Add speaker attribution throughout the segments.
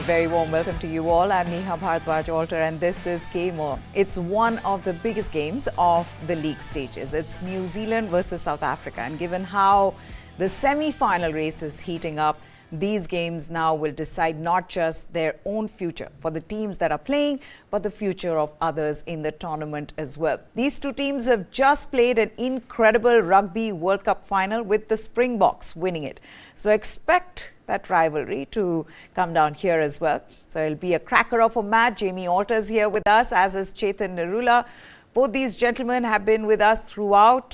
Speaker 1: very warm welcome to you all. I'm Neha Bharadwaj-Alter and this is Game On. It's one of the biggest games of the league stages. It's New Zealand versus South Africa, and given how the semi-final race is heating up, these games now will decide not just their own future for the teams that are playing, but the future of others in the tournament as well. These two teams have just played an incredible Rugby World Cup final with the Springboks winning it. So expect that rivalry to come down here as well. So it'll be a cracker of a match. Jamie Alter's here with us, as is Chetan Narula. Both these gentlemen have been with us throughout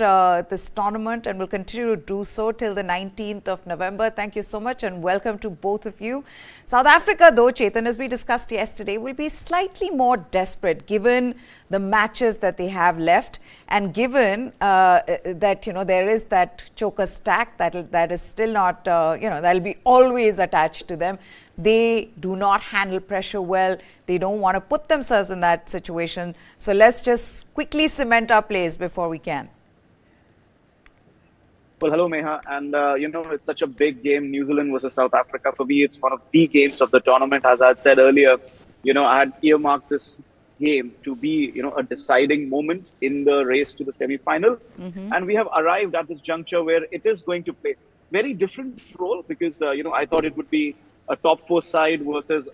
Speaker 1: this tournament and will continue to do so till the 19th of November. Thank you so much and welcome to both of you. South Africa, though, Chetan, as we discussed yesterday, will be slightly more desperate given the matches that they have left and given that, there is that choker stack that is still not, that'll be always attached to them. They do not handle pressure well. They don't want to put themselves in that situation. So let's just quickly cement our place before we can.
Speaker 2: Well, hello, Meha. And, it's such a big game, New Zealand versus South Africa. For me, it's one of the games of the tournament. As I had said earlier, I had earmarked this game to be, a deciding moment in the race to the semi-final. And we have arrived at this juncture where it is going to play very different role because, I thought it would be a top four side versus,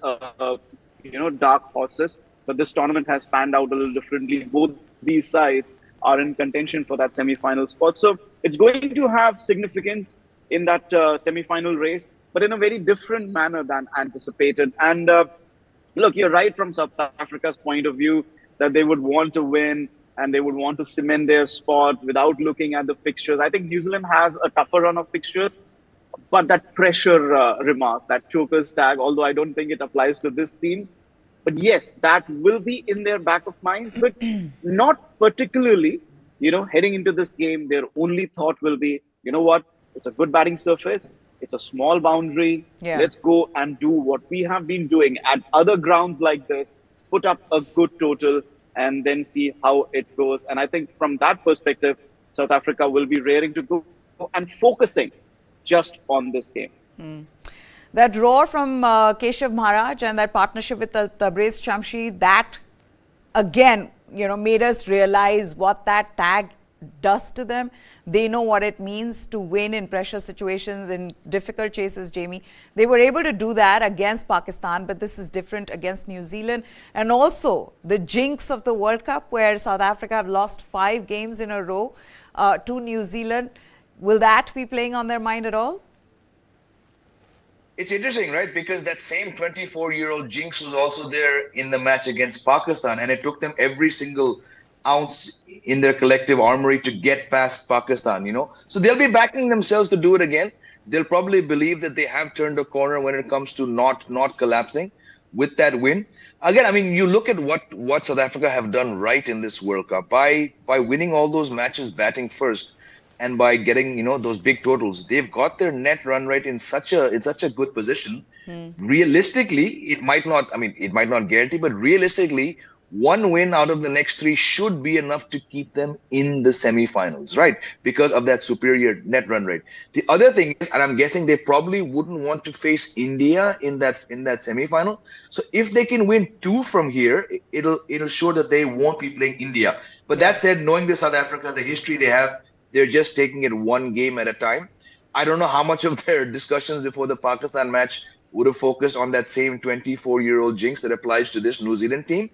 Speaker 2: dark horses. But this tournament has panned out a little differently. Both these sides are in contention for that semi-final spot. So it's going to have significance in that semi-final race, but in a very different manner than anticipated. And look, you're right from South Africa's point of view that they would want to win and they would want to cement their spot without looking at the fixtures. I think New Zealand has a tougher run of fixtures. But that pressure remark, that choker's tag, although I don't think it applies to this team, but yes, that will be in their back of minds, but not particularly, heading into this game, their only thought will be, what, it's a good batting surface, it's a small boundary, let's go and do what we have been doing at other grounds like this, put up a good total and then see how it goes. And I think from that perspective, South Africa will be raring to go and focusing just on this game.
Speaker 1: That roar from Keshav Maharaj and that partnership with Tabriz Shamshi, that again, made us realize what that tag does to them. They know what it means to win in pressure situations, in difficult chases, Jamie. They were able to do that against Pakistan, but this is different against New Zealand. And also the jinx of the World Cup, where South Africa have lost 5 games in a row to New Zealand. Will that be playing on their mind at all?
Speaker 3: It's interesting, right? Because that same 24-year-old jinx was also there in the match against Pakistan, and it took them every single ounce in their collective armory to get past Pakistan, So they'll be backing themselves to do it again. They'll probably believe that they have turned a corner when it comes to not collapsing with that win. Again, I mean, you look at what South Africa have done right in this World Cup by winning all those matches batting first. And by getting, those big totals, they've got their net run rate in such a good position. Realistically, it might not guarantee, but realistically, one win out of the next 3 should be enough to keep them in the semi-finals, right? Because of that superior net run rate. The other thing is, and I'm guessing they probably wouldn't want to face India in that semi-final. So if they can win 2 from here, it'll show that they won't be playing India. But that said, knowing the South Africa, the history they have, they're just taking it one game at a time. I don't know how much of their discussions before the Pakistan match would have focused on that same 24-year-old jinx that applies to this New Zealand team.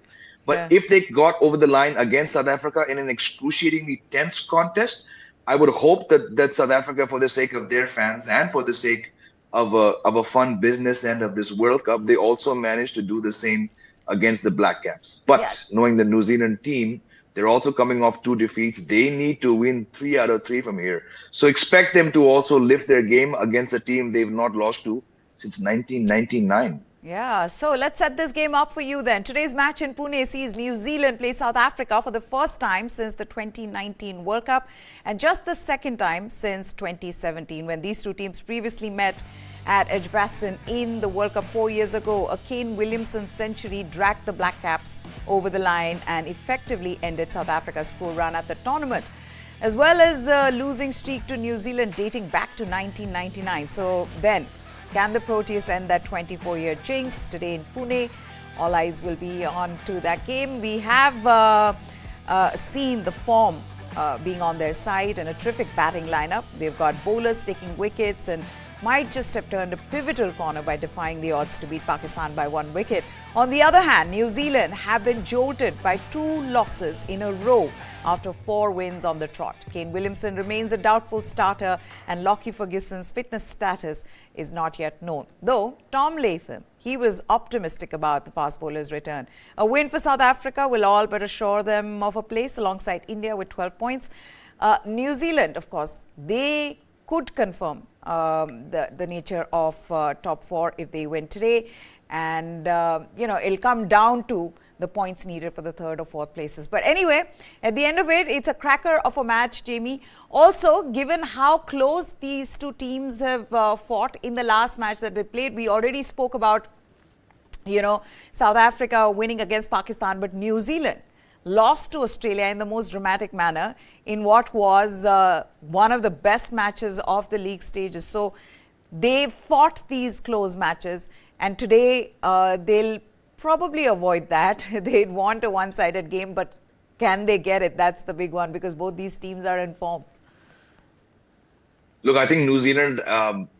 Speaker 3: But if they got over the line against South Africa in an excruciatingly tense contest, I would hope that South Africa, for the sake of their fans and for the sake of a fun business end of this World Cup, they also managed to do the same against the Black Caps. But knowing the New Zealand team, they're also coming off 2 defeats. They need to win 3 out of 3 from here. So expect them to also lift their game against a team they've not lost to since 1999.
Speaker 1: Yeah, so let's set this game up for you then. Today's match in Pune sees New Zealand play South Africa for the first time since the 2019 World Cup and just the second time since 2017 when these two teams previously met at Edgbaston in the World Cup 4 years ago. A Kane Williamson century dragged the Black Caps over the line and effectively ended South Africa's poor run at the tournament, as well as a losing streak to New Zealand dating back to 1999. So then Can the Proteas end that 24-year jinx today in Pune? All eyes will be on to that game. We have seen the form being on their side and a terrific batting lineup. They've got bowlers taking wickets and might just have turned a pivotal corner by defying the odds to beat Pakistan by 1 wicket. On the other hand, New Zealand have been jolted by 2 losses in a row after 4 wins on the trot. Kane Williamson remains a doubtful starter and Lockie Ferguson's fitness status is not yet known. Though Tom Latham, he was optimistic about the fast bowler's return. A win for South Africa will all but assure them of a place alongside India with 12 points. New Zealand, of course, they could confirm the nature of top 4 if they win today. And, it'll come down to the points needed for the 3rd or 4th places. But anyway, at the end of it, it's a cracker of a match, Jamie. Also, given how close these 2 teams have fought in the last match that they played, we already spoke about, South Africa winning against Pakistan, but New Zealand lost to Australia in the most dramatic manner in what was one of the best matches of the league stages. So they fought these close matches, and today they'll probably avoid that. They'd want a one-sided game, but can they get it? That's the big one, because both these teams are in form.
Speaker 3: Look, I think New Zealand,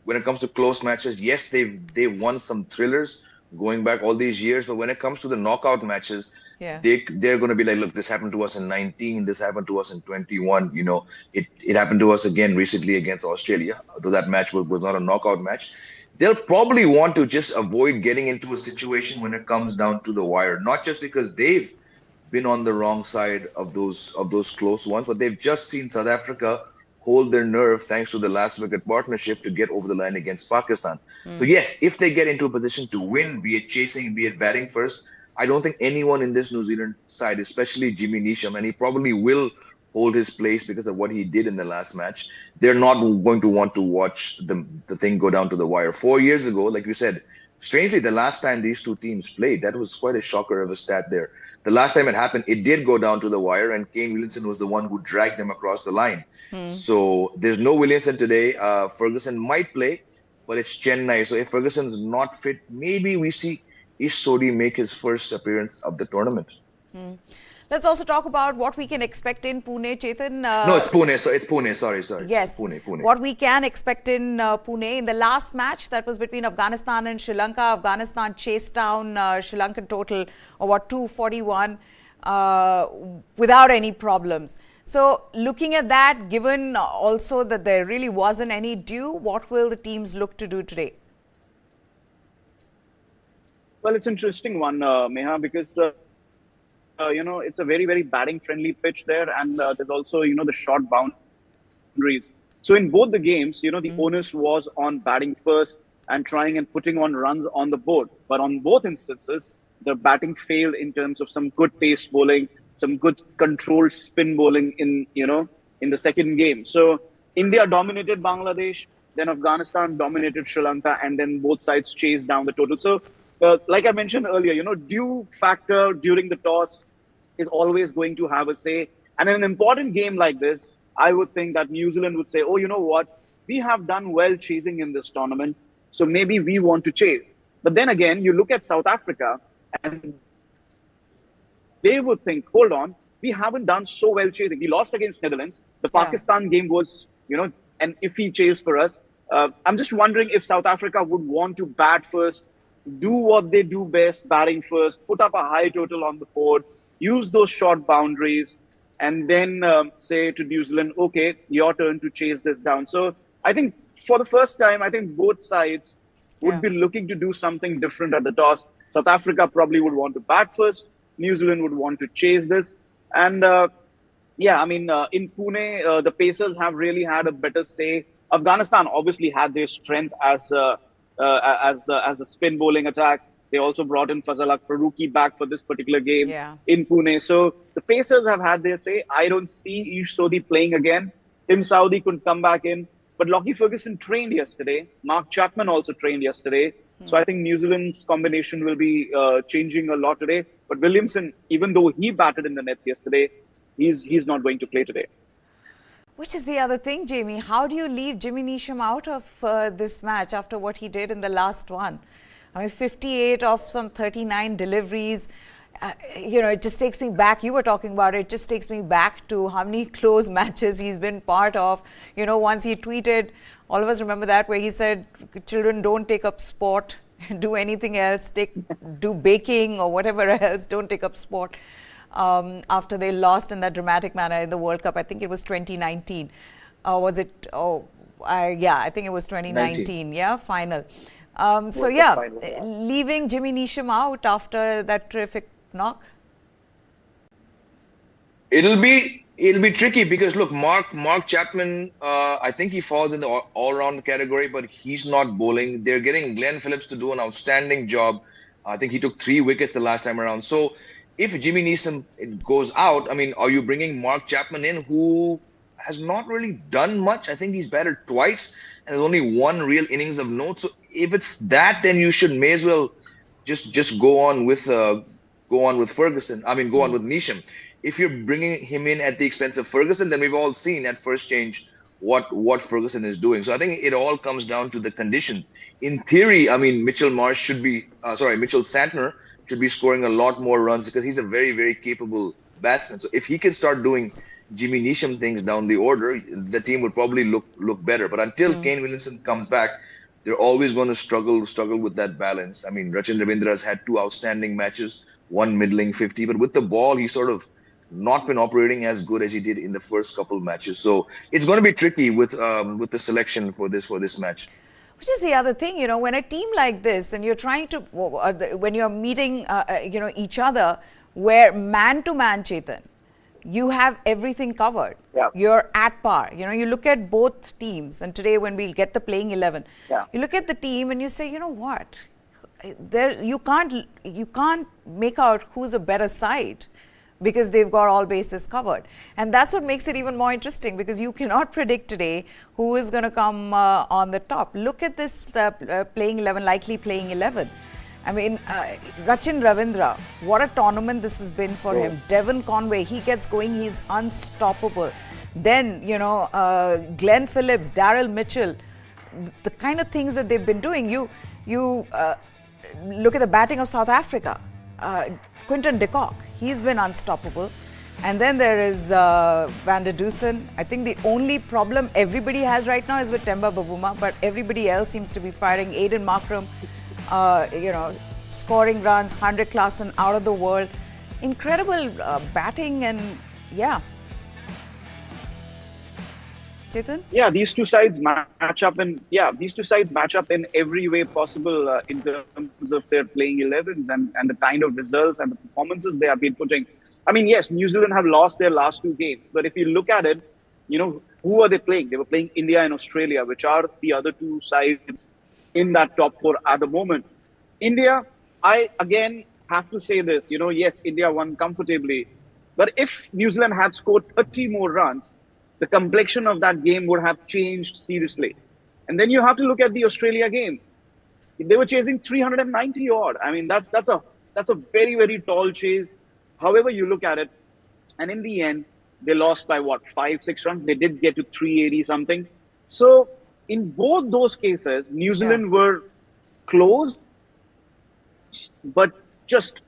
Speaker 3: when it comes to close matches, yes, they've won some thrillers going back all these years, but when it comes to the knockout matches, they're going to be like, look, this happened to us in 19, this happened to us in 21. It happened to us again recently against Australia, though that match was not a knockout match. They'll probably want to just avoid getting into a situation when it comes down to the wire, not just because they've been on the wrong side of those close ones, but they've just seen South Africa hold their nerve thanks to the last wicket partnership to get over the line against Pakistan. So yes, if they get into a position to win, be it chasing, be it batting first, I don't think anyone in this New Zealand side, especially Jimmy Neesham, and he probably will hold his place because of what he did in the last match, they're not going to want to watch the thing go down to the wire. 4 years ago, like you said, strangely, the last time these 2 teams played, that was quite a shocker of a stat there. The last time it happened, it did go down to the wire, and Kane Williamson was the one who dragged them across the line. So there's no Williamson today. Ferguson might play, but it's Chennai. So if Ferguson's not fit, maybe we see Ish Sodhi make his first appearance of the tournament.
Speaker 1: Let's also talk about what we can expect in Pune, Chetan.
Speaker 3: No, it's Pune. So it's Pune. Sorry.
Speaker 1: Yes,
Speaker 3: Pune.
Speaker 1: What we can expect in Pune. In the last match that was between Afghanistan and Sri Lanka, Afghanistan chased down Sri Lankan total of 241 without any problems. So looking at that, given also that there really wasn't any dew, what will the teams look to do today?
Speaker 2: Well, it's an interesting one, Meha, because it's a very, very batting-friendly pitch there, and there's also, the short boundaries. So in both the games, the onus was on batting first and trying and putting on runs on the board. But on both instances, the batting failed in terms of some good pace bowling, some good controlled spin bowling in the second game. So India dominated Bangladesh, then Afghanistan dominated Sri Lanka, and then both sides chased down the total. So like I mentioned earlier, dew factor during the toss is always going to have a say. And in an important game like this, I would think that New Zealand would say, oh, you know what? We have done well chasing in this tournament, so maybe we want to chase. But then again, you look at South Africa and they would think, hold on, we haven't done so well chasing. We lost against Netherlands. The Pakistan game was, an iffy chase for us. I'm just wondering if South Africa would want to bat first, do what they do best, batting first, put up a high total on the board, use those short boundaries, and then say to New Zealand, okay, your turn to chase this down. So I think for the first time, I think both sides would be looking to do something different at the toss. South Africa probably would want to bat first. New Zealand would want to chase this. And in Pune, the Pacers have really had a better say. Afghanistan obviously had their strength as the spin bowling attack. They also brought in Fazal Faruqi back for this particular game in Pune. So the Pacers have had their say. I don't see Ish Sodhi playing again. Tim Southee could come back in. But Lockie Ferguson trained yesterday. Mark Chapman also trained yesterday. So I think New Zealand's combination will be changing a lot today. But Williamson, even though he batted in the nets yesterday, he's not going to play today.
Speaker 1: Which is the other thing, Jamie. How do you leave Jimmy Neesham out of this match after what he did in the last one? I mean, 58 of some 39 deliveries. It just takes me back. You were talking about it. It just takes me back to how many close matches he's been part of. Once he tweeted, all of us remember that, where he said, children, don't take up sport, do anything else, do baking or whatever else, don't take up sport. After they lost in that dramatic manner in the World Cup. I think it was 2019. Was it? Yeah, I think it was 2019.
Speaker 3: 19.
Speaker 1: Yeah, final. Leaving Jimmy Neesham out after that terrific knock.
Speaker 3: It'll be tricky because look, Mark Chapman, I think he falls in the all-round category, but he's not bowling. They're getting Glenn Phillips to do an outstanding job. I think he took 3 wickets the last time around. So if Jimmy Neesham goes out, I mean, are you bringing Mark Chapman in, who has not really done much? I think he's batted twice and there's only 1 real innings of note. So if it's that, then you may as well just go on with Ferguson. I mean, go on with Neesham. If you're bringing him in at the expense of Ferguson, then we've all seen at first change what Ferguson is doing. So I think it all comes down to the conditions. In theory, I mean, Mitchell Santner should be scoring a lot more runs because he's a very, very capable batsman. So if he can start doing Jimmy Neesham things down the order, the team would probably look better. But until Kane Williamson comes back, they're always going to struggle with that balance. I mean, Rachin Ravindra has had 2 outstanding matches, 1 middling 50, but with the ball, he's sort of not been operating as good as he did in the first couple matches. So it's going to be tricky with the selection for this match.
Speaker 1: Which is the other thing, when a team like this and you're trying to, when you're meeting, each other, where man to man, Chetan, you have everything covered.
Speaker 2: Yeah.
Speaker 1: You're at par. You look at both teams, and today when we'll get the playing 11, you look at the team and you say, you know what, you can't make out who's a better side, because they've got all bases covered. And that's what makes it even more interesting, because you cannot predict today who is going to come on the top. Look at this likely playing 11. I mean, Rachin Ravindra, what a tournament this has been for him. Devon Conway, he gets going, he's unstoppable. Then, Glenn Phillips, Daryl Mitchell, the kind of things that they've been doing. You look at the batting of South Africa. Quinton de Kock, he's been unstoppable. And then there is Van der Dusen. I think the only problem everybody has right now is with Temba Bavuma, but everybody else seems to be firing. Aiden Markram, scoring runs, 100 class and out of the world. Incredible batting, and Chetan?
Speaker 2: Yeah, these two sides match up in every way possible in terms of their playing 11s and the kind of results and the performances they have been putting. I mean, yes, New Zealand have lost their last 2 games, but if you look at it, who are they playing? They were playing India and Australia, which are the other 2 sides in that top 4 at the moment. India, I again have to say this, yes, India won comfortably, but if New Zealand had scored 30 more runs, the complexion of that game would have changed seriously. And then you have to look at the Australia game. They were chasing 390 odd. I mean, that's a very, very tall chase, however you look at it. And in the end, they lost by 5-6 runs. They did get to 380 something. So in both those cases, New Zealand were close, but just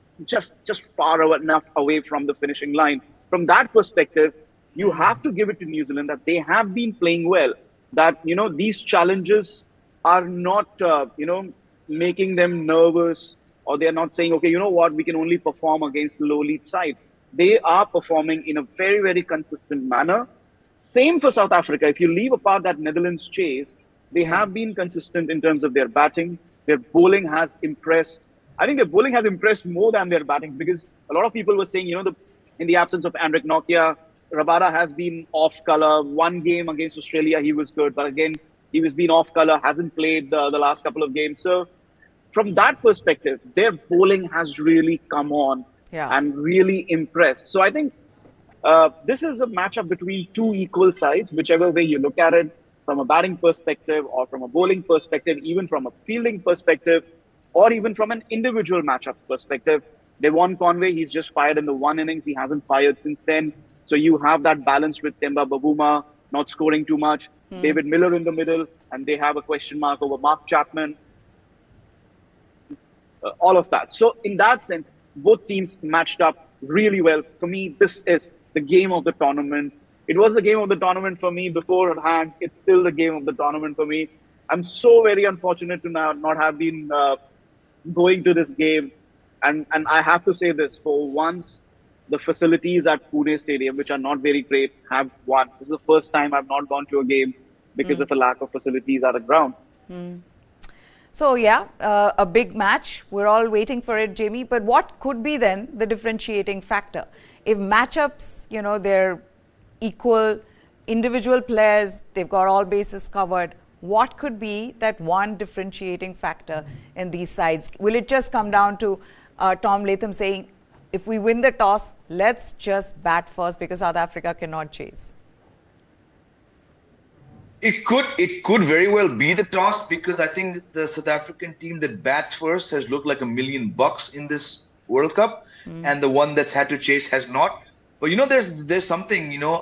Speaker 2: far enough away from the finishing line. From that perspective, you have to give it to New Zealand that they have been playing well, that, these challenges are not, making them nervous, or they're not saying, okay, you know what, we can only perform against the low lead sides. They are performing in a very, very consistent manner. Same for South Africa. If you leave apart that Netherlands chase, they have been consistent in terms of their batting. Their bowling has impressed. I think their bowling has impressed more than their batting, because a lot of people were saying, in the absence of Andrik Nokia, Rabada has been off color. 1 game against Australia, he was good. But again, he was been off color, hasn't played the last couple of games. So from that perspective, their bowling has really come on and really impressed. So I think this is a matchup between 2 equal sides, whichever way you look at it, from a batting perspective or from a bowling perspective, even from a fielding perspective, or even from an individual matchup perspective. Devon Conway, he's just fired in the 1 innings. He hasn't fired since then. So you have that balance with Temba Bavuma. not scoring too much. David Miller in the middle, and they have a question mark over Mark Chapman. All of that. So in that sense, both teams matched up really well. For me, this is the game of the tournament. It was the game of the tournament for me beforehand. It's still the game of the tournament for me. I'm so very unfortunate to now not have been going to this game. And I have to say this, for once, the facilities at Pune Stadium, which are not very great, have won. This is the first time I've not gone to a game because of a lack of facilities at a ground.
Speaker 1: So, yeah, a big match. We're all waiting for it, Jamie. But what could be then the differentiating factor? If matchups, you know, they're equal, individual players, they've got all bases covered, what could be that one differentiating factor in these sides? Will it just come down to Tom Latham saying, if we win the toss, let's just bat first because South Africa cannot chase?
Speaker 3: It could very well be the toss, because I think the South African team that bats first has looked like $1,000,000 in this World Cup, and the one that's had to chase has not. But you know, there's something, you know,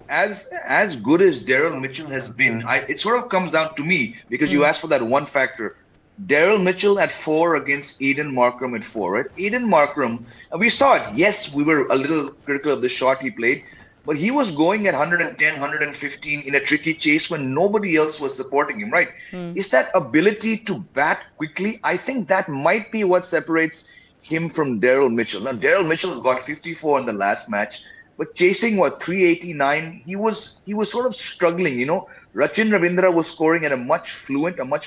Speaker 3: as good as Daryl Mitchell has been, it sort of comes down to me, because you asked for that one factor. Daryl Mitchell at 4 against Aiden Markram at 4, right? Aiden Markram, we saw it. Yes, we were a little critical of the shot he played, but he was going at 110, 115 in a tricky chase when nobody else was supporting him, right? Is that ability to bat quickly? I think that might be what separates him from Daryl Mitchell. Now, Daryl Mitchell has got 54 in the last match, but chasing, 389, he was sort of struggling, you know. Rachin Ravindra was scoring at a much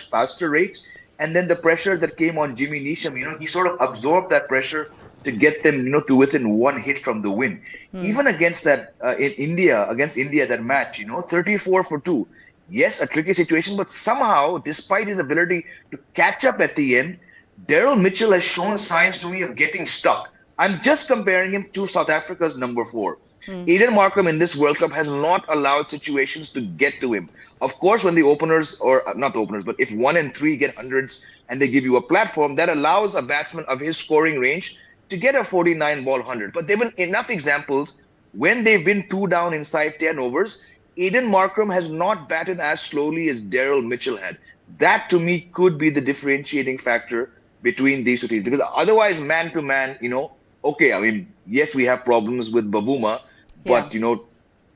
Speaker 3: faster rate. And then the pressure that came on Jimmy Neesham, you know, he sort of absorbed that pressure to get them, you know, to within one hit from the win. Even against that, against India, that match, you know, 34 for 2. Yes, a tricky situation, but somehow, despite his ability to catch up at the end, Daryl Mitchell has shown signs to me of getting stuck. I'm just comparing him to South Africa's number 4. Aiden Markram in this World Cup has not allowed situations to get to him. Of course, when the openers, or not the openers, but if 1 and 3 get hundreds and they give you a platform, that allows a batsman of his scoring range to get a 49-ball 100. But there have been enough examples when they've been 2 down inside 10 overs. Aiden Markram has not batted as slowly as Daryl Mitchell had. That, to me, could be the differentiating factor between these two teams. Because otherwise, man to man, you know, okay, I mean, yes, we have problems with Bavuma, but, you know,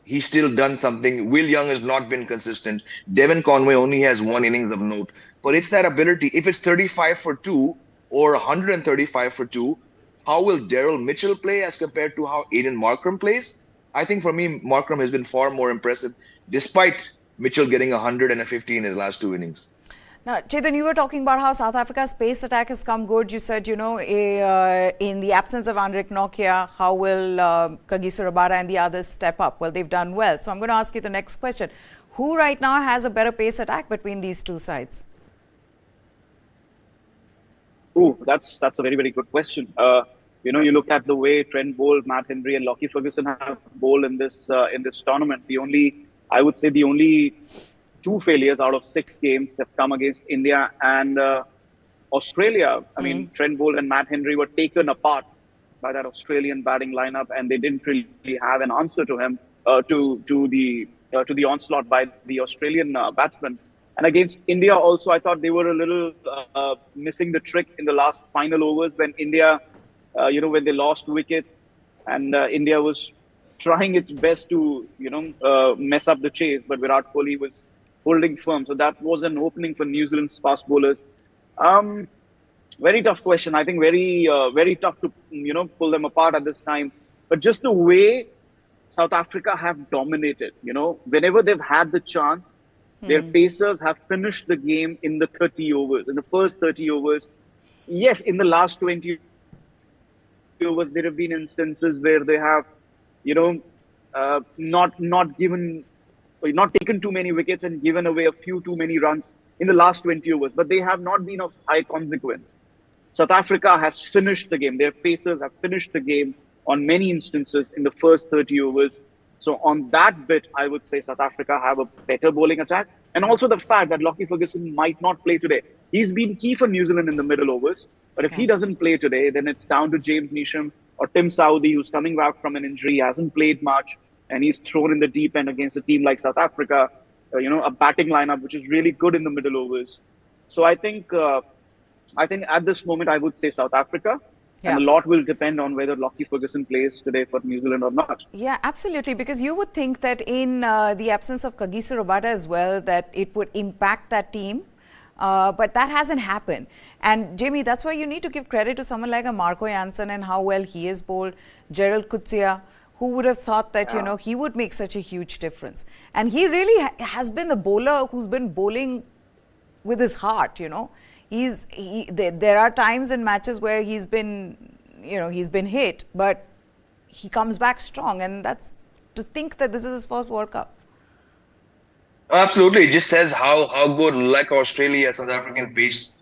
Speaker 3: he's still done something. Will Young has not been consistent. Devon Conway only has 1 innings of note. But it's that ability. If it's 35 for 2 or 135 for 2, how will Daryl Mitchell play as compared to how Aiden Markram plays? I think for me, Markram has been far more impressive, despite Mitchell getting 150 in his last 2 innings.
Speaker 1: Now, Chetan, you were talking about how South Africa's pace attack has come good. You said, you know, in the absence of Anrich Nokia, how will Kagiso Rabada and the others step up? Well, they've done well. So I'm going to ask you the next question. Who right now has a better pace attack between these two sides?
Speaker 2: Oh, that's a very, very good question. You know, you look at the way Trent Boult, Matt Henry, and Lockie Ferguson have bowled in this tournament. I would say the only 2 failures out of 6 games have come against India and Australia. I mean, Trent Boult and Matt Henry were taken apart by that Australian batting lineup, and they didn't really have an answer to him to the onslaught by the Australian batsman. And against India also, I thought they were a little missing the trick in the last final overs when India, you know, when they lost wickets, and India was trying its best to, you know, mess up the chase, but Virat Kohli was holding firm. So that was an opening for New Zealand's fast bowlers. Very tough question. I think very tough to, you know, pull them apart at this time. But just the way South Africa have dominated, you know, whenever they've had the chance, their pacers have finished the game in the 30 overs, in the first 30 overs. Yes, in the last 20 overs, there have been instances where they have, you know, not taken too many wickets and given away a few too many runs in the last 20 overs, but they have not been of high consequence. South Africa has finished the game. Their pacers have finished the game on many instances in the first 30 overs. So on that bit, I would say South Africa have a better bowling attack. And also the fact that Lockie Ferguson might not play today. He's been key for New Zealand in the middle overs. But if he doesn't play today, then it's down to James Neesham or Tim Southee, who's coming back from an injury, hasn't played much. and he's thrown in the deep end against a team like South Africa. A batting lineup which is really good in the middle overs. So I think at this moment I would say South Africa, and
Speaker 1: Yeah.
Speaker 2: a lot will depend on whether Lockie Ferguson plays today for New Zealand or not.
Speaker 1: Yeah, absolutely. Because you would think that in the absence of Kagiso Rabada as well, that it would impact that team. But that hasn't happened. And Jamie, that's why you need to give credit to someone like a Marco Jansen and how well he is bowled. Gerald Coetzee, who would have thought that, he would make such a huge difference. And he really has been the bowler who's been bowling with his heart, there are times in matches where he's been hit, but he comes back strong, and that's to think that this is his first World Cup.
Speaker 3: Absolutely, it just says how good, like Australia, South African pace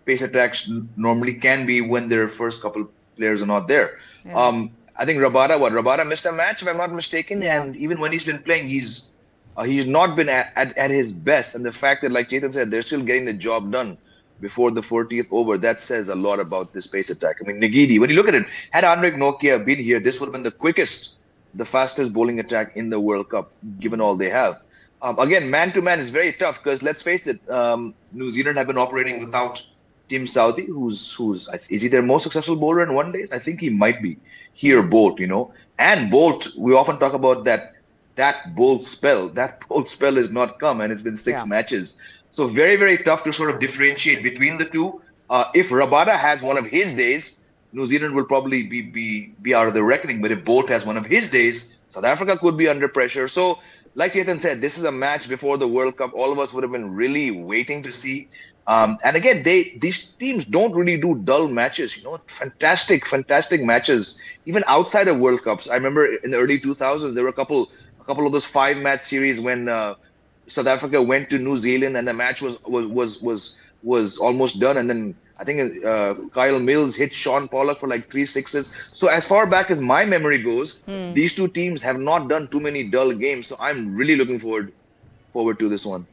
Speaker 3: attacks normally can be when their first couple players are not there.
Speaker 1: Yeah.
Speaker 3: I think Rabada missed a match, if I'm not mistaken,
Speaker 1: Yeah.
Speaker 3: and even when he's been playing, he's not been at his best. And the fact that, like Chetan said, they're still getting the job done before the 40th over, that says a lot about this pace attack. I mean, Ngidi, when you look at it, had Andrek Nokia been here, this would have been the fastest bowling attack in the World Cup, given all they have. Again, man-to-man is very tough because, let's face it, New Zealand have been operating without Tim Southee, is he their most successful bowler in one days? I think he might be. He or Bolt, And Bolt, we often talk about that Bolt spell. That Bolt spell has not come, and it's been six matches. So very, very tough to sort of differentiate between the two. If Rabada has one of his days, New Zealand will probably be out of the reckoning. But if Bolt has one of his days, South Africa could be under pressure. So, like Chetan said, this is a match before the World Cup. All of us would have been really waiting to see. And again, these teams don't really do dull matches. Fantastic matches, even outside of World Cups. I remember in the early 2000s, there were a couple of those 5-match series when South Africa went to New Zealand and the match was almost done, and then I think Kyle Mills hit Sean Pollock for like 3 sixes. So as far back as my memory goes, these two teams have not done too many dull games. So I'm really looking forward to this one.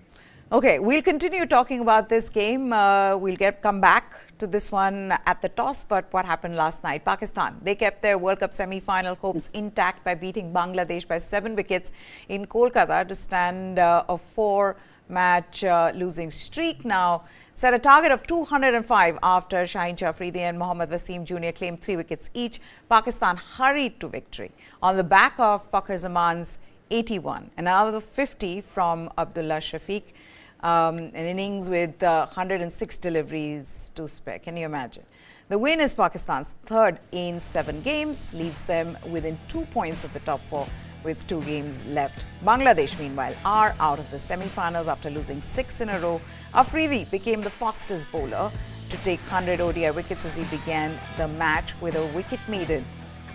Speaker 1: Okay, we'll continue talking about this game. We'll come back to this one at the toss. But what happened last night? Pakistan, they kept their World Cup semi-final hopes intact by beating Bangladesh by 7 wickets in Kolkata to stand a 4-match losing streak. Now, set a target of 205 after Shaheen Afridi and Mohammad Wasim Jr. claimed 3 wickets each. Pakistan hurried to victory on the back of Fakhar Zaman's 81 and another 50 from Abdullah Shafiq. An innings with 106 deliveries to spare. Can you imagine? The win is Pakistan's third in 7 games, leaves them within 2 points of the top 4 with 2 games left. Bangladesh, meanwhile, are out of the semi-finals after losing 6 in a row. Afridi became the fastest bowler to take 100 ODI wickets as he began the match with a wicket maiden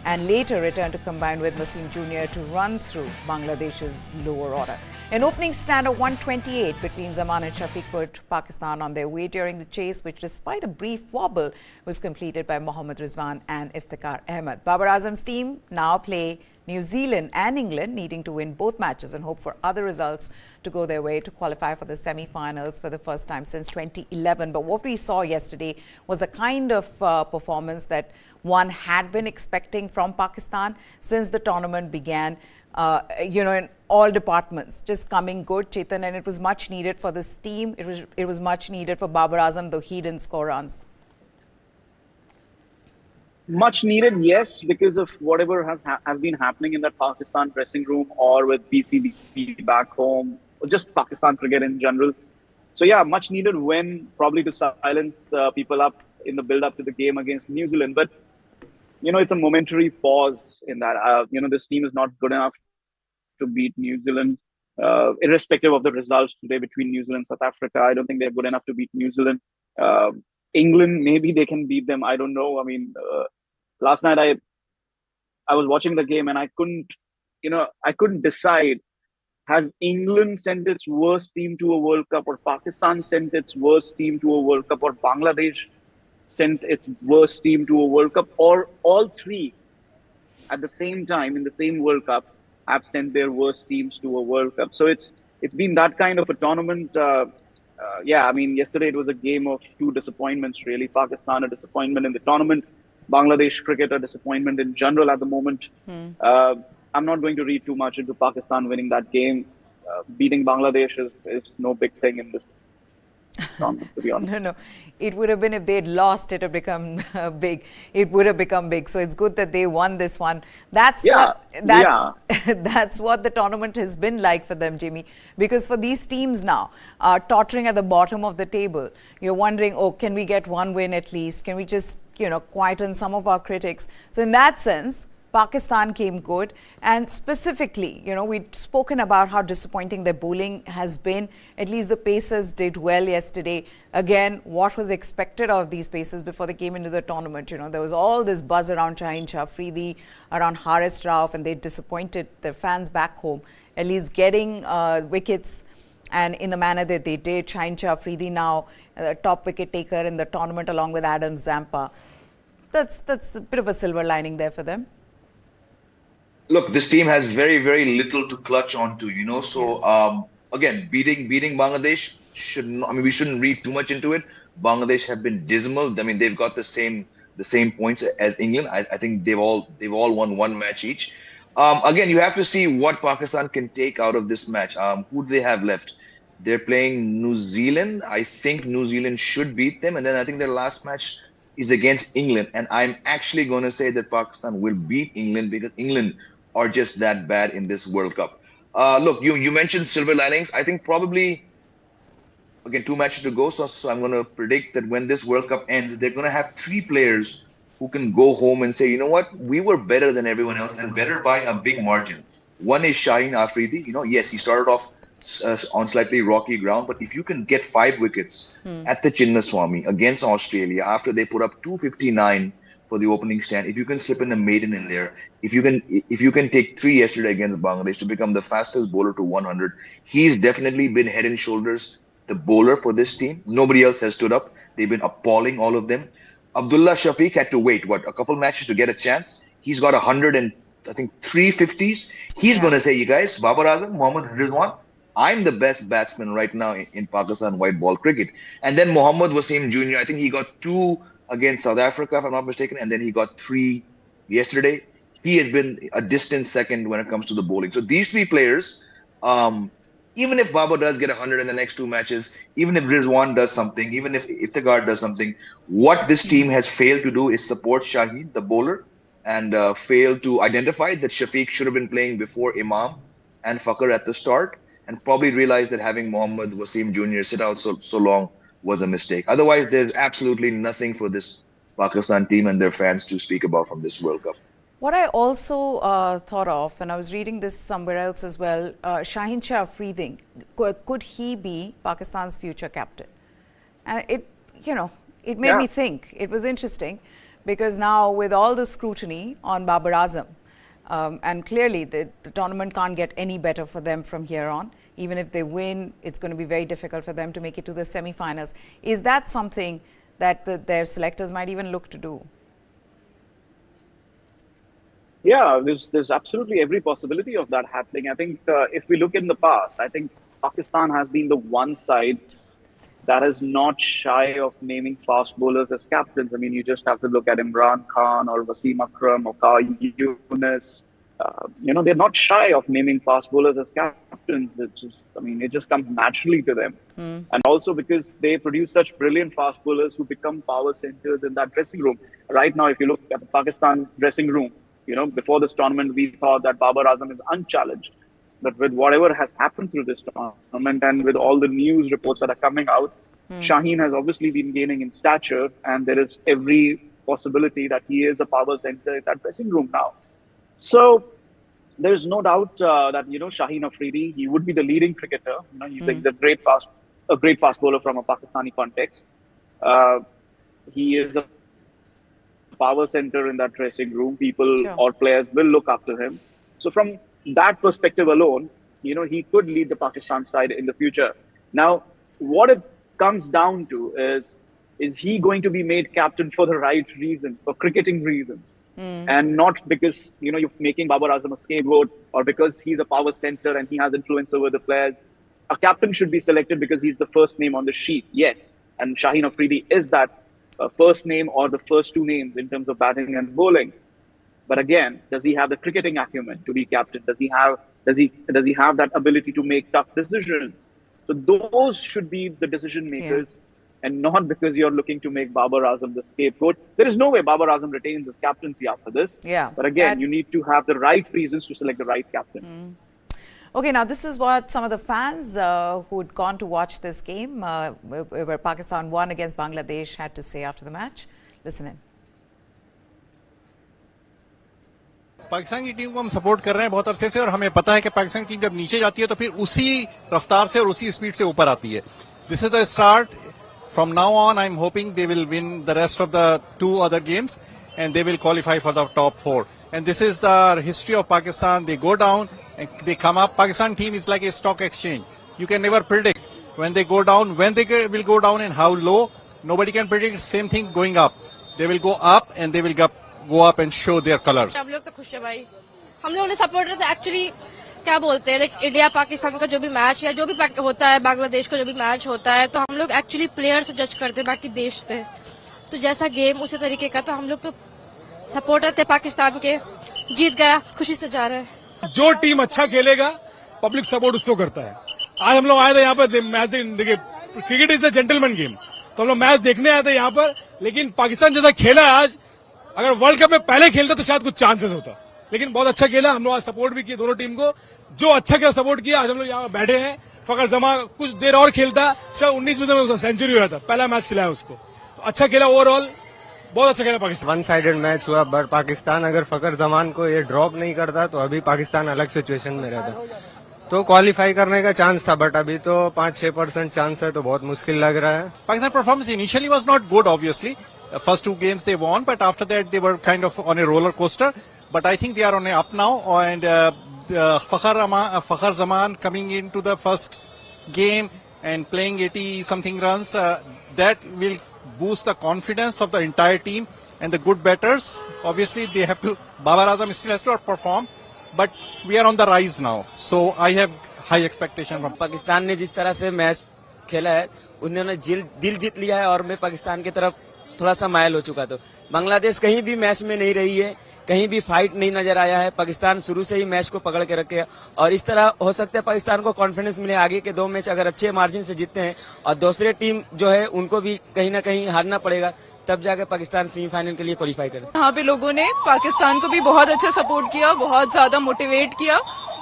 Speaker 1: and later returned to combine with Wasim Jr. to run through Bangladesh's lower order. An opening stand of 128 between Zaman and Shafiq put Pakistan on their way during the chase, which despite a brief wobble was completed by Mohammad Rizwan and Iftikhar Ahmed. Babar Azam's team now play New Zealand and England, needing to win both matches and hope for other results to go their way to qualify for the semi-finals for the first time since 2011. But what we saw yesterday was the kind of performance that one had been expecting from Pakistan since the tournament began. In all departments, just coming good, Chetan, and it was much needed for this team. It was much needed for Babar Azam, though he didn't score runs.
Speaker 2: Much needed, yes, because of whatever has been happening in that Pakistan dressing room or with BCB back home, or just Pakistan cricket in general. So yeah, much needed win, probably to silence people up in the build-up to the game against New Zealand. But it's a momentary pause in that. This team is not good enough to beat New Zealand, irrespective of the results today between New Zealand and South Africa. I don't think they're good enough to beat New Zealand. England, maybe they can beat them. I don't know. I mean, last night I was watching the game and I couldn't decide. Has England sent its worst team to a World Cup, or Pakistan sent its worst team to a World Cup, or Bangladesh sent its worst team to a World Cup, or all three at the same time in the same World Cup have sent their worst teams to a World Cup? So it's been that kind of a tournament. Yesterday it was a game of 2 disappointments, really. Pakistan, a disappointment in the tournament. Bangladesh cricket, a disappointment in general at the moment. I'm not going to read too much into Pakistan winning that game. Beating Bangladesh is no big thing in this tournament, to be honest.
Speaker 1: No, no. It would have been if they'd lost, it would have become big. It would have become big. So it's good that they won this one. That's
Speaker 2: Yeah,
Speaker 1: what
Speaker 2: yeah.
Speaker 1: that's what the tournament has been like for them, Jimmy. Because for these teams now, tottering at the bottom of the table, you're wondering, oh, can we get one win at least? Can we just, quieten some of our critics? So in that sense, Pakistan came good, and specifically, we'd spoken about how disappointing their bowling has been. At least the Pacers did well yesterday. Again, what was expected of these Pacers before they came into the tournament? There was all this buzz around Shaheen Shah Afridi, around Haris Rauf, and they disappointed their fans back home, at least getting wickets, and in the manner that they did. Shaheen Shah Afridi now top wicket taker in the tournament along with Adam Zampa. That's a bit of a silver lining there for them.
Speaker 3: Look, this team has very, very little to clutch onto, So again, beating Bangladesh should not, I mean, we shouldn't read too much into it. Bangladesh have been dismal. I mean, they've got the same points as England. I think they've all won one match each. Again, you have to see what Pakistan can take out of this match. Who do they have left? They're playing New Zealand. I think New Zealand should beat them, and then I think their last match is against England. And I'm actually going to say that Pakistan will beat England because England are just that bad in this World Cup. Look, you mentioned silver linings. I think probably, again, 2 matches to go. So I'm going to predict that when this World Cup ends, they're going to have 3 players who can go home and say, you know what, we were better than everyone else and better by a big margin. One is Shaheen Afridi. Yes, he started off on slightly rocky ground, but if you can get 5 wickets at the Chinnaswamy against Australia after they put up 259 for the opening stand, if you can slip in a maiden in there, if you can take 3 yesterday against Bangladesh to become the fastest bowler to 100, he's definitely been head and shoulders the bowler for this team. Nobody else has stood up. They've been appalling, all of them. Abdullah Shafiq had to wait a couple matches to get a chance. He's got 100 and I think 350s. He's going to say, you guys, Babar Azam, Mohammad Rizwan, I'm the best batsman right now in Pakistan white ball cricket. And then Mohammad Wasim Jr., I think he got 2 against South Africa, if I'm not mistaken, and then he got 3 yesterday. He has been a distant second when it comes to the bowling. So these 3 players, even if Baba does get 100 in the next 2 matches, even if Rizwan does something, even if Iftikhar does something, what this team has failed to do is support Shaheen, the bowler, and failed to identify that Shafiq should have been playing before Imam and Fakhr at the start, and probably realized that having Mohammad Wasim Jr. sit out so long was a mistake. Otherwise, there's absolutely nothing for this Pakistan team and their fans to speak about from this World Cup.
Speaker 1: What I also thought of, and I was reading this somewhere else as well, Shaheen Shah Afridi, could he be Pakistan's future captain? And it made me think. It was interesting because now with all the scrutiny on Babar Azam, and clearly the tournament can't get any better for them from here on. Even if they win, it's going to be very difficult for them to make it to the semi-finals. Is that something that their selectors might even look to do?
Speaker 2: Yeah, there's absolutely every possibility of that happening. I think if we look in the past, I think Pakistan has been the one side that is not shy of naming fast bowlers as captains. I mean, you just have to look at Imran Khan or Wasim Akram or Ka Yunus. They're not shy of naming fast bowlers as captains. It just comes naturally to them. And also because they produce such brilliant fast bowlers who become power centers in that dressing room. Right now, if you look at the Pakistan dressing room, before this tournament, we thought that Babar Azam is unchallenged. But with whatever has happened through this tournament and with all the news reports that are coming out, Shaheen has obviously been gaining in stature, and there is every possibility that he is a power center in that dressing room now. So there's no doubt that Shaheen Afridi, he would be the leading cricketer. He's a great fast bowler from a Pakistani context. He is a power center in that dressing room. People or players will look after him. So from that perspective alone, he could lead the Pakistan side in the future. Now, what it comes down to is he going to be made captain for the right reasons, for cricketing reasons, and not because you're making Babar Azam a scapegoat or because he's a power center and he has influence over the players. A captain should be selected because he's the first name on the sheet, yes, and Shaheen Afridi is that first name or the first 2 names in terms of batting and bowling. But again, does he have the cricketing acumen to be captain? Does he have that ability to make tough decisions? So those should be the decision
Speaker 1: Yeah.
Speaker 2: makers, and not because you're looking to make Babar Azam the scapegoat. There is no way Babar Azam retains his captaincy after this.
Speaker 1: Yeah.
Speaker 2: But again, you need to have the right reasons to select the right captain.
Speaker 1: Okay, now this is what some of the fans who'd gone to watch this game, where Pakistan won against Bangladesh, had to say after the match. Listen in.
Speaker 4: Pakistan की team को हम support कर रहे हैं बहुत अरसे से और हमें पता है कि पाकिस्तान की टीम जब नीचे जाती है तो फिर उसी रफ्तार से और उसी स्पीड से ऊपर आती है. This is the start. From now on I am hoping they will win the rest of the 2 other games and they will qualify for the top 4. And this is the history of Pakistan. They go down and they come up. Pakistan team is like a stock exchange. You can never predict when they go down, when they will go down and how low. Nobody can predict. Same thing going up. They will go up and they will go up and show their colors.
Speaker 5: हम लोग तो खुश है भाई. हम लोग ने supporter थे एक्चुअली. क्या बोलते हैं लाइक इंडिया पाकिस्तान का जो भी मैच या जो भी होता है, बांग्लादेश का जो भी मैच होता है, तो हम लोग एक्चुअली प्लेयर से जज करते हैं ना कि देश से. तो जैसा गेम उसी तरीके का, तो हम लोग तो सपोर्टर थे पाकिस्तान के. जीत गया, खुशी से जा रहे हैं.
Speaker 6: जो टीम अच्छा खेलेगा पब्लिक सपोर्ट उसको करता है. आज हम लोग आए थे यहाँ पर मैच देखिए. Cricket is a gentleman game, तो हम लोग मैच देखने आए थे यहाँ पर. लेकिन पाकिस्तान जैसा खेला है आज, अगर वर्ल्ड कप में पहले खेलता तो शायद कुछ चांसेस होता. लेकिन बहुत अच्छा खेला. हम लोग आज सपोर्ट भी किए दोनों टीम को. जो अच्छा खेला सपोर्ट किया. आज हम लोग यहाँ बैठे हैं. फखर जमान कुछ देर और खेलता शायद 19 में से सेंचुरी हुआ था. पहला मैच खिलाया उसको. तो अच्छा खेला ओवरऑल. बहुत अच्छा खेला पाकिस्तान.
Speaker 7: वन साइडेड मैच हुआ, बट पाकिस्तान अगर फखर जमान को ये ड्रॉप नहीं करता तो अभी पाकिस्तान अलग सिचुएशन में रहता. तो क्वालिफाई करने का चांस था, बट अभी तो 5-6% चांस है, तो बहुत मुश्किल लग रहा है.
Speaker 4: Pakistan performance initially was not good, obviously. First 2 games they won, but after that they were kind of on a roller coaster. But I think they are on a up now, and Fakhar Zaman coming into the first game and playing 80 something runs, that will boost the confidence of the entire team and the good batters. Obviously they have to, Babar Azam still has to perform, but we are on the rise now, so I have high expectation from
Speaker 8: Pakistan ने जिस तरह से match खेला है, उन्होंने दिल जीत लिया है और मैं पाकिस्तान की तरफ थोड़ा सा मायल हो चुका. तो बांग्लादेश कहीं भी मैच में नहीं रही है, कहीं भी फाइट नहीं नजर आया है. पाकिस्तान शुरू से ही मैच को पकड़ के रखे और इस तरह हो सकता है पाकिस्तान को कॉन्फिडेंस मिले. आगे के 2 मैच अगर अच्छे मार्जिन से जीतते हैं और दूसरे टीम जो है उनको भी कहीं ना कहीं हारना पड़ेगा, तब जाकर पाकिस्तान सेमीफाइनल के लिए क्वालिफाई करे.
Speaker 9: यहाँ पे लोगों ने पाकिस्तान को भी बहुत अच्छा सपोर्ट किया, बहुत ज्यादा मोटिवेट किया,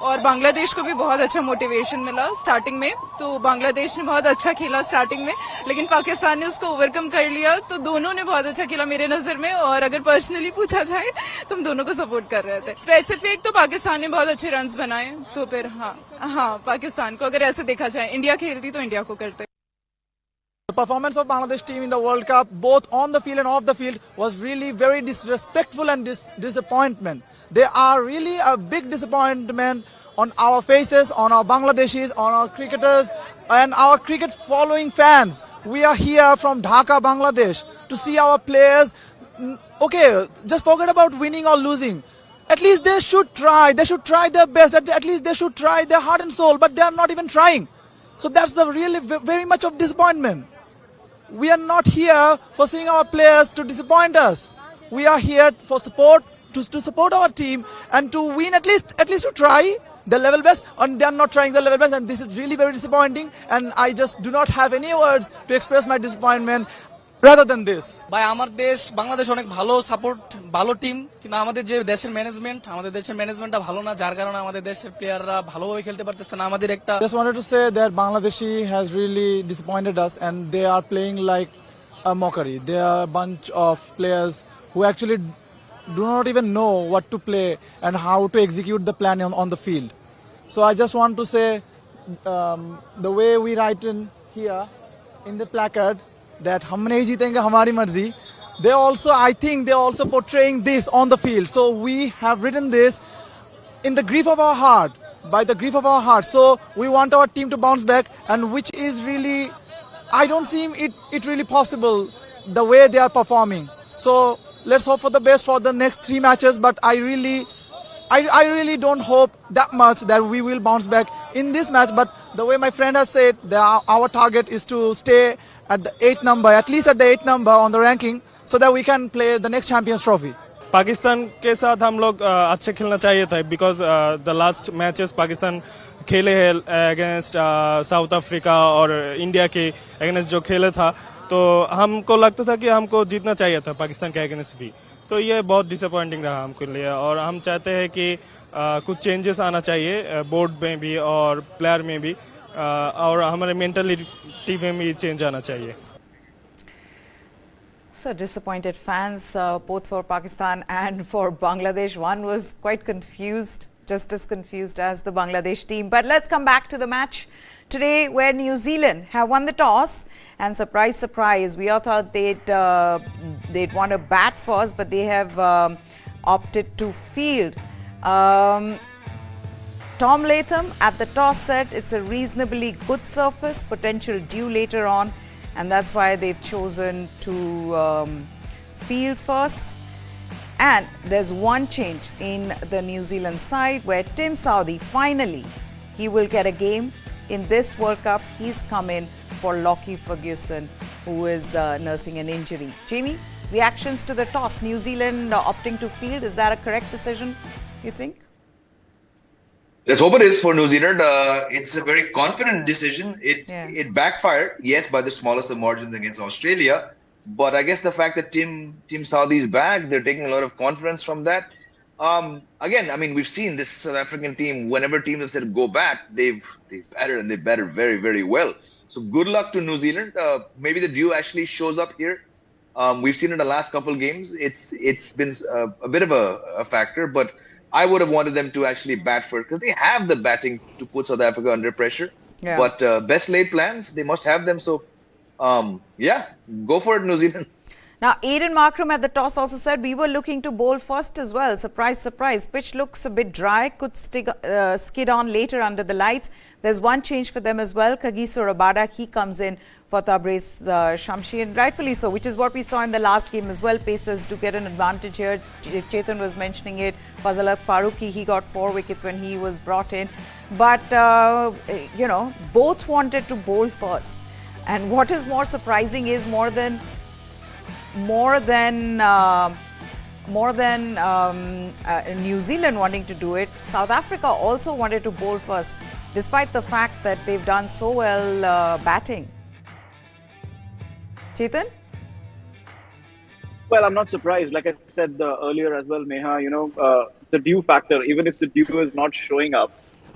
Speaker 9: और बांग्लादेश को भी बहुत अच्छा मोटिवेशन मिला स्टार्टिंग में. तो बांग्लादेश ने बहुत अच्छा खेला स्टार्टिंग में, लेकिन पाकिस्तान ने उसको ओवरकम कर लिया. तो दोनों ने बहुत अच्छा खेला मेरे नजर में, और अगर पर्सनली पूछा जाए तो हम दोनों को सपोर्ट कर रहे थे. स्पेसिफिक तो पाकिस्तान ने बहुत अच्छे रन्स बनाए. तो फिर हाँ पाकिस्तान को अगर ऐसे देखा जाए, इंडिया खेलती तो इंडिया को करते.
Speaker 10: The performance of Bangladesh team in the World Cup, both on the field and off the field, was really very disrespectful and disappointment. They are really a big disappointment on our faces, on our Bangladeshis, on our cricketers, and our cricket following fans. We are here from Dhaka, Bangladesh, to see our players. Okay, just forget about winning or losing. At least they should try. They should try their best. At least they should try their heart and soul, but they are not even trying. So that's the really very much of disappointment. We are not here for seeing our players to disappoint us. We are here for support, to support our team and to win, at least to try the level best, and they are not trying the level best, and this is really very disappointing, and I just do not have any words to express my disappointment rather than this.
Speaker 11: ভাই আমার দেশ বাংলাদেশ অনেক ভালো support, ভালো team, কিন্তু আমাদের যে দেশের ম্যানেজমেন্টটা ভালো না, যার কারণে আমাদের দেশের প্লেয়াররা ভালোভাবে খেলতে পারতেছে না. আমাদের একটা
Speaker 10: Just wanted to say that Bangladeshi has really disappointed us, and they are playing like a mockery. They are a bunch of players who actually do not even know what to play and how to execute the plan on the field. So I just want to say, the way we write in here in the placard that hum nahi jeetenge hamari marzi, I think they also portraying this on the field. So we have written this in the grief of our heart, by the grief of our heart. So we want our team to bounce back, and which is really, I don't see it really possible the way they are performing. So let's hope for the best for the next 3 matches, but I really don't hope that much that we will bounce back in this match. But the way my friend has said, our target is to stay at the 8th number, at least at the 8th number on the ranking, so that we can play the next Champions Trophy.
Speaker 12: Pakistan के साथ हम लोग अच्छे खेलना चाहिए था because the last matches Pakistan खेले हैं अगेंस्ट साउथ अफ्रीका और इंडिया के अगेंस्ट जो खेले था, तो हमको लगता था कि हमको जीतना चाहिए था पाकिस्तान के अगेंस्ट भी। तो ये बहुत डिसअपॉइंटिंग रहा हमको लिए और हम चाहते हैं कि कुछ चेंजेस आना चाहिए बोर्ड में भी और प्लेयर में भी और हमारे मेंटलिटी में भी चेंज आना चाहिए।
Speaker 1: So disappointed fans, both for Pakistan and for Bangladesh. One was quite confused, just as confused as the Bangladesh team. But let's come back to the match today, where New Zealand have won the toss, and surprise, surprise, we all thought they'd want to bat first, but they have opted to field. Tom Latham at the toss said it's a reasonably good surface, potential dew later on, and that's why they've chosen to field first. And there's one change in the New Zealand side where Tim Southee finally, he will get a game in this World Cup. He's come in for Lockie Ferguson, who is nursing an injury. Jamie, reactions to the toss, New Zealand opting to field, is that a correct decision, you think?
Speaker 3: Let's hope it is for New Zealand. It's a very confident decision. It backfired, yes, by the smallest of margins against Australia. But I guess the fact that Tim Southee is back, they're taking a lot of confidence from that. Again, I mean, we've seen this South African team, whenever teams have said go bat, they've batted, and they've batted very, very well. So good luck to New Zealand. Maybe the dew actually shows up here. We've seen in the last couple of games, it's been a bit of a factor, but I would have wanted them to actually bat first because they have the batting to put South Africa under pressure.
Speaker 1: Yeah.
Speaker 3: But best laid plans, they must have them. So, yeah, go for it, New Zealand.
Speaker 1: Now, Aiden Markram at the toss also said we were looking to bowl first as well. Surprise, surprise. Pitch looks a bit dry, could skid on later under the lights. There's one change for them as well. Kagiso Rabada, he comes in for Tabriz Shamshi, and rightfully so, which is what we saw in the last game as well. Pacers do get an advantage here. Chetan was mentioning it. Fazal Farooqi, he got 4 wickets when he was brought in. But, you know, both wanted to bowl first. And what is more surprising is more than New Zealand wanting to do it, South Africa also wanted to bowl first, despite the fact that they've done so well batting. Chetan?
Speaker 2: Well, I'm not surprised. Like I said earlier as well, Neha, you know, the dew factor, even if the dew is not showing up,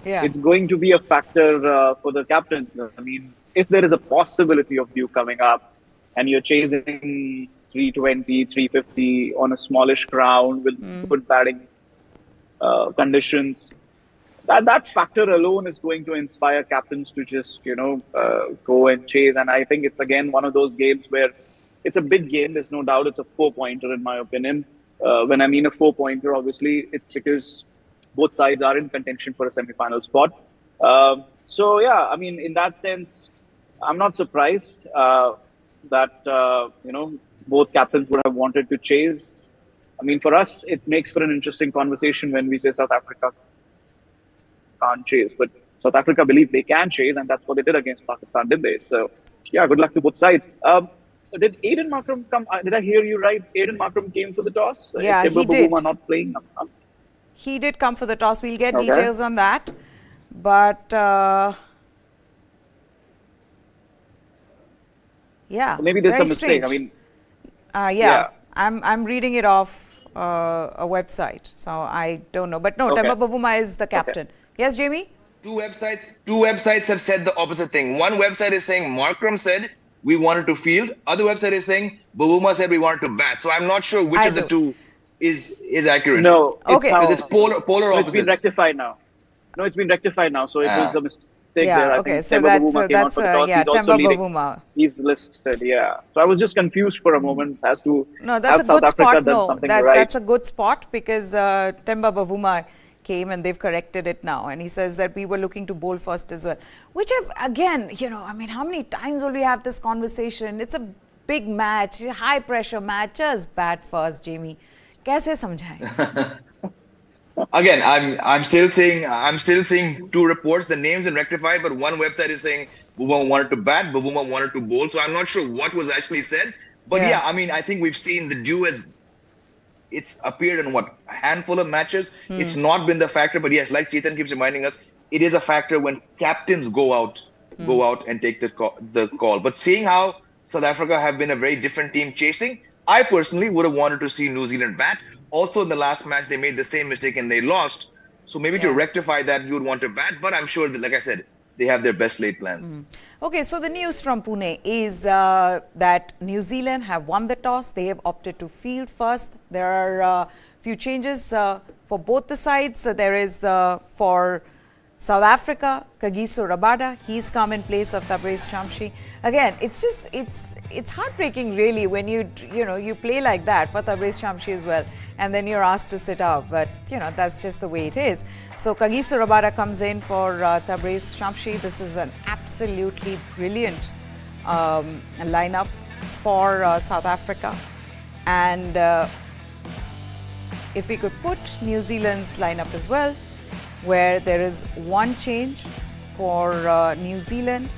Speaker 2: it's going to be a factor for the captains. I mean, if there is a possibility of dew coming up and you're chasing 320, 350 on a smallish ground with good batting conditions, that factor alone is going to inspire captains to just, you know, go and chase. And I think it's, again, one of those games where it's a big game. There's no doubt it's a 4-pointer, in my opinion. When I mean a 4-pointer, obviously, it's because both sides are in contention for a semi-final spot. So, yeah, I mean, in that sense, I'm not surprised that, you know, both captains would have wanted to chase. I mean, for us, it makes for an interesting conversation when we say South Africa can't chase. But South Africa believe they can chase, and that's what they did against Pakistan, did they? So, yeah, good luck to both sides. Did Aiden Markram come? Did I hear you right? Aiden Markram came for the toss?
Speaker 1: Yeah, he did.
Speaker 2: Not playing?
Speaker 1: He did come for the toss. We'll get details on that. But, yeah.
Speaker 2: Maybe there's
Speaker 1: some
Speaker 2: mistake. I mean,
Speaker 1: I'm reading it off a website, so I don't know. But no, Temba Bavuma is the captain. Yes, Jamie?
Speaker 3: Two websites have said the opposite thing. One website is saying Markram said we wanted to field. Other website is saying Bavuma said we wanted to bat. So I'm not sure which of the two is accurate.
Speaker 2: No,
Speaker 3: it's polar opposites.
Speaker 2: It's been rectified now. No, it's been rectified now. So it was a mistake there.
Speaker 1: Okay, so that's Temba Bavuma.
Speaker 2: He's listed, So I was just confused for a moment as to
Speaker 1: that's a
Speaker 2: South
Speaker 1: good
Speaker 2: Africa
Speaker 1: spot.
Speaker 2: done something right.
Speaker 1: That's a good spot because Temba Bavuma came and they've corrected it now, and he says that we were looking to bowl first as well. Which again, you know, I mean, how many times will we have this conversation? It's a big match, high pressure match. Just bat first, Jamie. Kaise samjhaye?
Speaker 3: Again, I'm still seeing two reports. The names are rectified, but one website is saying Bavuma wanted to bat, Bavuma wanted to bowl. So I'm not sure what was actually said. But yeah, I mean, I think we've seen the dew has it's appeared in what, a handful of matches. It's not been the factor, but yes, like Chetan keeps reminding us, it is a factor when captains go out and take the call. But seeing how South Africa have been a very different team chasing, I personally would have wanted to see New Zealand bat. Also, in the last match, they made the same mistake and they lost. So maybe to rectify that, you would want to bat. But I'm sure that, like I said, they have their best laid plans.
Speaker 1: Okay, so the news from Pune is that New Zealand have won the toss. They have opted to field first. There are a few changes for both the sides. There is for South Africa, Kagiso Rabada. He's come in place of Tabraiz Shamshi. Again, it's heartbreaking really when you play like that for Tabraiz Shamshi as well, and then you're asked to sit out. But that's just the way it is. So Kagiso Rabada comes in for Tabraiz Shamshi. This is an absolutely brilliant lineup for South Africa, and if we could put New Zealand's lineup as well, where there is one change for New Zealand,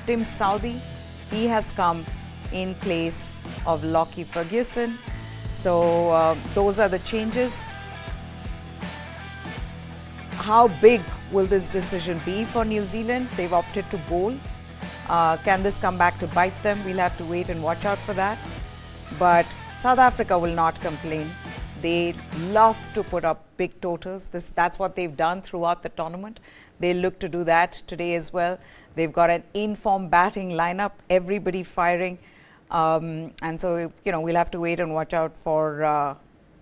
Speaker 1: Tim Southee. He has come in place of Lockie Ferguson. So those are the changes. How big will this decision be for New Zealand? They've opted to bowl. Can this come back to bite them? We'll have to wait and watch out for that. But South Africa will not complain. They love to put up big totals. That's what they've done throughout the tournament. They look to do that today as well. They've got an in-form batting lineup, everybody firing. And so, we'll have to wait and watch out for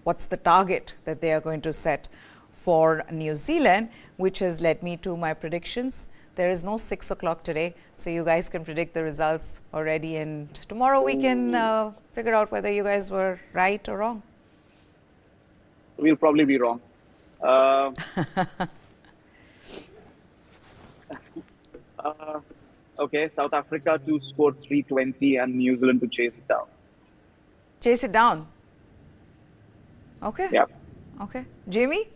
Speaker 1: what's the target that they are going to set for New Zealand, which has led me to my predictions. There is no 6 o'clock today, so you guys can predict the results already. And tomorrow we can figure out whether you guys were right or wrong.
Speaker 2: We'll probably be wrong. Okay, South Africa to score 320 and New Zealand to chase it down.
Speaker 1: Chase it down. Okay.
Speaker 2: Yeah.
Speaker 1: Okay. Jamie?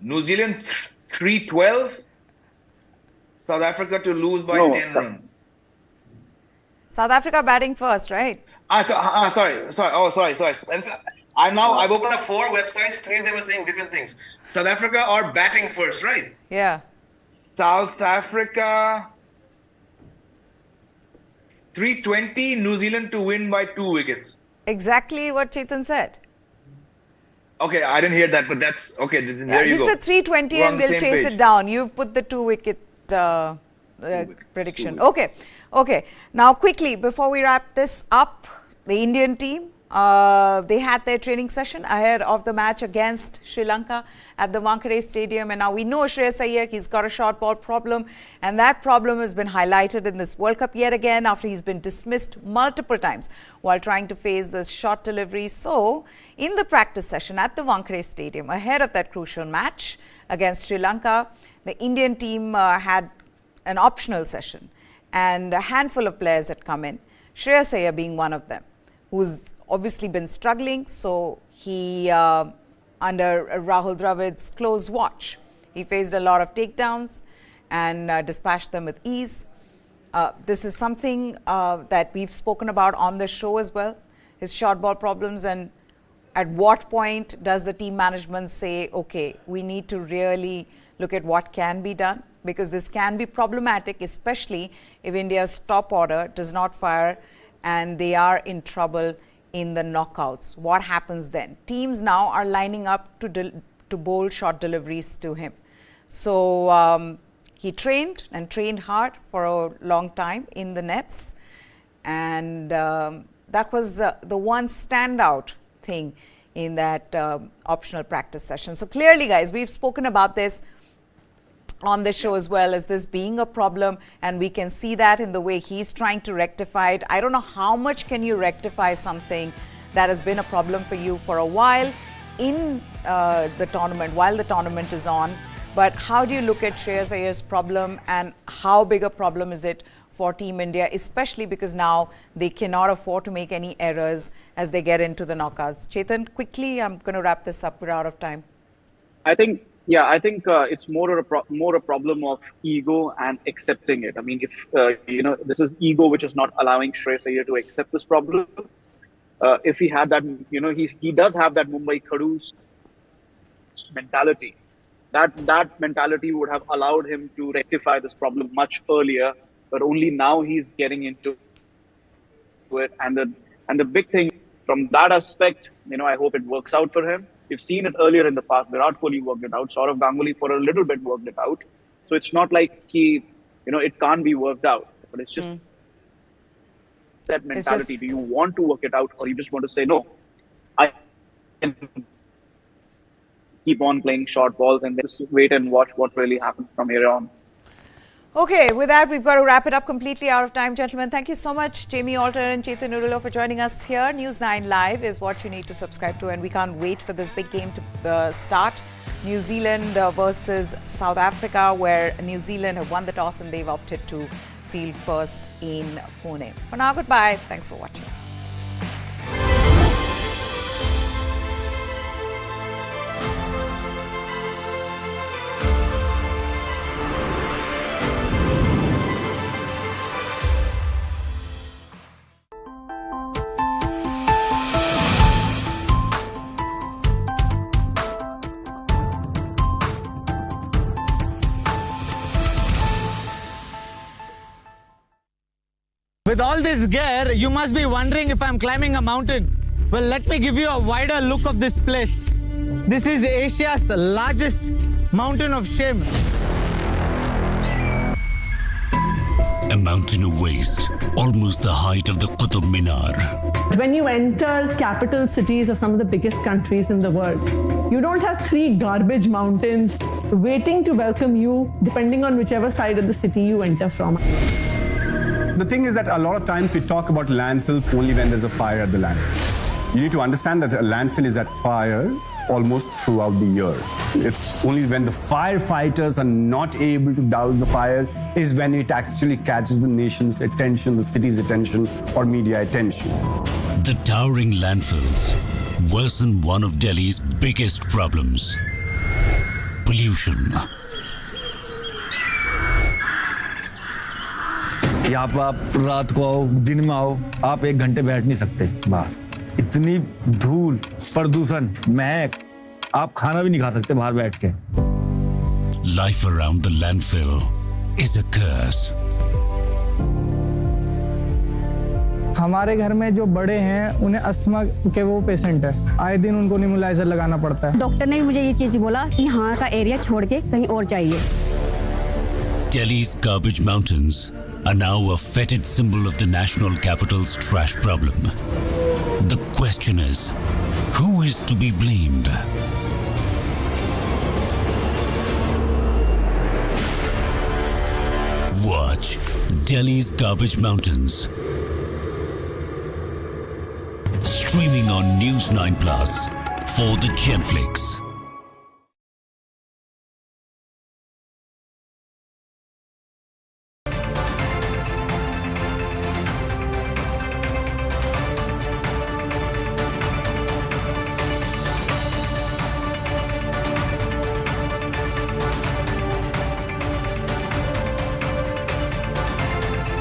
Speaker 3: New Zealand 312. South Africa to lose by 10 runs.
Speaker 1: South Africa batting first, right?
Speaker 3: Sorry. I've opened up 4 websites. 3 of them are saying different things. South Africa are batting first, right?
Speaker 1: Yeah.
Speaker 3: South Africa 320, New Zealand to win by 2 wickets.
Speaker 1: Exactly what Chetan said.
Speaker 3: Okay, I didn't hear that, but that's okay. There you go.
Speaker 1: He said 320 and they'll chase it down. You've put the 2-wicket prediction. Okay. Now, quickly, before we wrap this up, the Indian team, they had their training session ahead of the match against Sri Lanka at the Wankhede Stadium. And now we know Shreyas Iyer, he's got a short ball problem. And that problem has been highlighted in this World Cup yet again after he's been dismissed multiple times while trying to face this short delivery. So, in the practice session at the Wankhede Stadium, ahead of that crucial match against Sri Lanka, the Indian team had an optional session. And a handful of players had come in, Shreyas Iyer being one of them, who's obviously been struggling. So he, under Rahul Dravid's close watch, he faced a lot of takedowns and dispatched them with ease. This is something that we've spoken about on the show as well, his short ball problems, and at what point does the team management say, okay, we need to really look at what can be done, because this can be problematic, especially if India's top order does not fire and they are in trouble in the knockouts. What happens then? Teams now are lining up to bowl short deliveries to him. So he trained hard for a long time in the nets, and that was the one standout thing in that optional practice session. So clearly, guys, we've spoken about this on the show as well, as this being a problem, and we can see that in the way he's trying to rectify it. I don't know how much can you rectify something that has been a problem for you for a while in the tournament, while the tournament is on, but how do you look at Shreyas Iyer's problem, and how big a problem is it for Team India, especially because now they cannot afford to make any errors as they get into the knockouts? Chetan, quickly, I'm going to wrap this up. We're out of time.
Speaker 2: I think Yeah, I think it's more a problem of ego and accepting it. I mean, if this is ego which is not allowing Shreyas Iyer to accept this problem. If he had that, he does have that Mumbai Khadoos mentality. That mentality would have allowed him to rectify this problem much earlier, but only now he's getting into it. And the big thing from that aspect, I hope it works out for him. We've seen it earlier in the past. Virat Kohli worked it out. Saurav Ganguly for a little bit worked it out. So it's not like it can't be worked out. But it's just that mentality. Do you want to work it out, or you just want to say, no, I can keep on playing short balls and just wait and watch what really happens from here on?
Speaker 1: Okay, with that, we've got to wrap it up. Completely out of time, gentlemen. Thank you so much, Jamie Alter and Chetan Nurullo, for joining us here. News 9 Live is what you need to subscribe to, and we can't wait for this big game to start. New Zealand versus South Africa, where New Zealand have won the toss and they've opted to field first in Pune. For now, goodbye. Thanks for watching.
Speaker 13: With all this gear, you must be wondering if I'm climbing a mountain. Well, let me give you a wider look of this place. This is Asia's largest mountain of shame.
Speaker 14: A mountain of waste, almost the height of the Qutub Minar.
Speaker 15: When you enter capital cities of some of the biggest countries in the world, you don't have 3 garbage mountains waiting to welcome you, depending on whichever side of the city you enter from.
Speaker 16: The thing is that a lot of times we talk about landfills only when there's a fire at the landfill. You need to understand that a landfill is at fire almost throughout the year. It's only when the firefighters are not able to douse the fire is when it actually catches the nation's attention, the city's attention, or media attention.
Speaker 14: The towering landfills worsen one of Delhi's biggest problems: pollution.
Speaker 13: यहाँ पर आप रात को आओ, दिन में आओ, आप 1 घंटे बैठ नहीं सकते बाहर। इतनी धूल, प्रदूषण, महक, आप खाना भी नहीं खा सकते बाहर बैठ के।
Speaker 14: Life around the landfill is a curse.
Speaker 15: हमारे घर में जो बड़े हैं, उन्हें अस्थमा के वो पेशेंट है। आए दिन उनको नेबुलाइजर लगाना पड़ता है।
Speaker 17: डॉक्टर ने मुझे ये चीज बोला कि यहाँ का एरिया छोड़ के कहीं और चाहिए।
Speaker 14: Delhi's garbage mountains are now a fetid symbol of the national capital's trash problem. The question is, who is to be blamed? Watch Delhi's Garbage Mountains. Streaming on News 9 Plus for the Genflix.